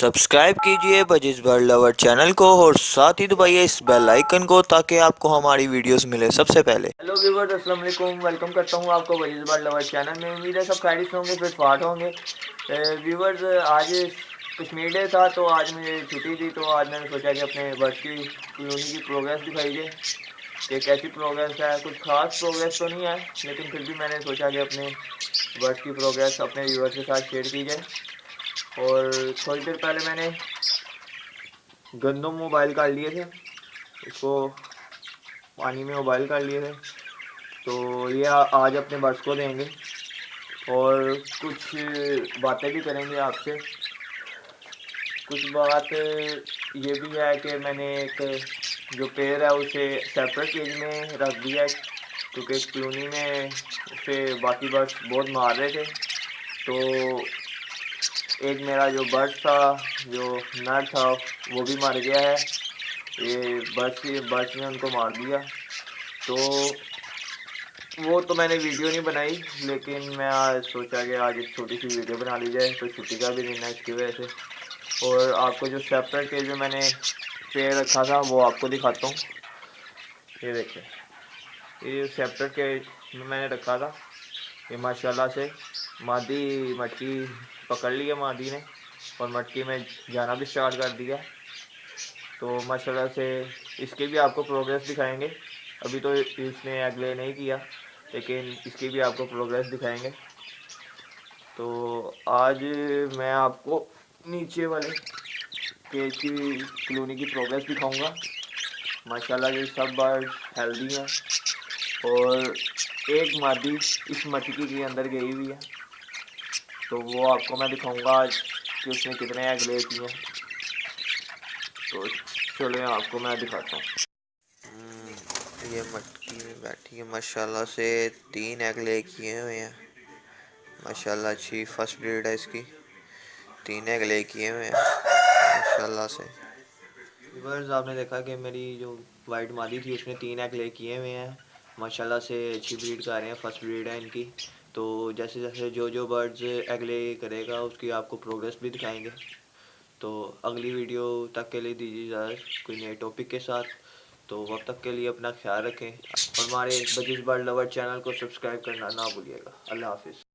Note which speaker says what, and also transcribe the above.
Speaker 1: Subscribe कीजिए बजिस bird lover channel को और साथ ही दबाइए इस बेल आइकन को ताकि आपको हमारी वीडियोस मिले सबसे पहले। हेलो व्यूवर्स, अस्सलाम वालेकुम। वेलकम करता हूँ आपको बजिस बर्ड लवर चैनल में। उम्मीद है सब खैरियत से होंगे, फिर फाट होंगे। व्यूवर्स, आज कश्मीर डे था तो आज मुझे छुट्टी थी, तो आज मैंने सोचा कि अपने बर्ड्स की कॉलोनी की प्रोग्रेस दिखाई जाए कि कैसी प्रोग्रेस है। कुछ खास प्रोग्रेस तो नहीं है, लेकिन फिर भी मैंने सोचा कि अपने बर्ड्स की प्रोग्रेस अपने व्यूवर्स के साथ शेयर की जाए। और थोड़ी देर पहले मैंने गंदम मोबाइल काट लिए थे, इसको पानी में उबाइल कर लिए थे, तो ये आज अपने बर्ड्स को देंगे और कुछ बातें भी करेंगे आपसे। कुछ बात ये भी है कि मैंने एक जो पेड़ है उसे सेपरेट केज में रख दिया है, क्योंकि कॉलोनी में उसे बाकी बर्ड्स बहुत मार रहे थे। तो एक मेरा जो बर्ड था, जो नर था, वो भी मर गया है। ये बर्ड्स ने उनको मार दिया। तो वो तो मैंने वीडियो नहीं बनाई, लेकिन मैं आज सोचा कि आज एक छोटी सी वीडियो बना ली जाए, तो छुट्टी का भी दिन है इसकी वजह से। और आपको जो सेपरेट केज में मैंने पेड़ रखा था वो आपको दिखाता हूँ। ये देखिए, ये सेपरेट केज में मैंने रखा था, ये माशाल्लाह से मादी मटकी पकड़ ली है मादी ने, और मटकी में जाना भी स्टार्ट कर दिया। तो माशाल्लाह से इसके भी आपको प्रोग्रेस दिखाएंगे। अभी तो इसने एग ले नहीं किया, लेकिन इसकी भी आपको प्रोग्रेस दिखाएंगे। तो आज मैं आपको नीचे वाले केज की कॉलोनी की प्रोग्रेस दिखाऊंगा। माशाल्लाह ये सब बर्ड हेल्दी हैं, और एक मादी इस मटकी के अंदर गई हुई है, तो वो आपको मैं दिखाऊंगा आज कि उसने कितने एग ले किए हैं। तो चलो आपको मैं दिखाता हूँ। ये मटकी में बैठी है, माशाल्लाह से 3 एग ले किए हुए हैं। माशाल्लाह अच्छी फर्स्ट ब्रीड है इसकी, 3 एग ले किए हुए हैं माशाल्लाह से। व्यूअर्स, आपने देखा कि मेरी जो वाइट मादी थी उसने 3 एग ले किए हुए हैं। माशाल्लाह से अच्छी ब्रीड का आ रहे हैं, फर्स्ट ब्रीड है इनकी। तो जैसे जैसे जो बर्ड्स एग ले करेगा उसकी आपको प्रोग्रेस भी दिखाएंगे। तो अगली वीडियो तक के लिए दीजिए इजाज़त कोई नए टॉपिक के साथ। तो वक्त तक के लिए अपना ख्याल रखें और हमारे बजिस बर्ड लवर चैनल को सब्सक्राइब करना ना भूलिएगा। अल्लाह हाफिज़।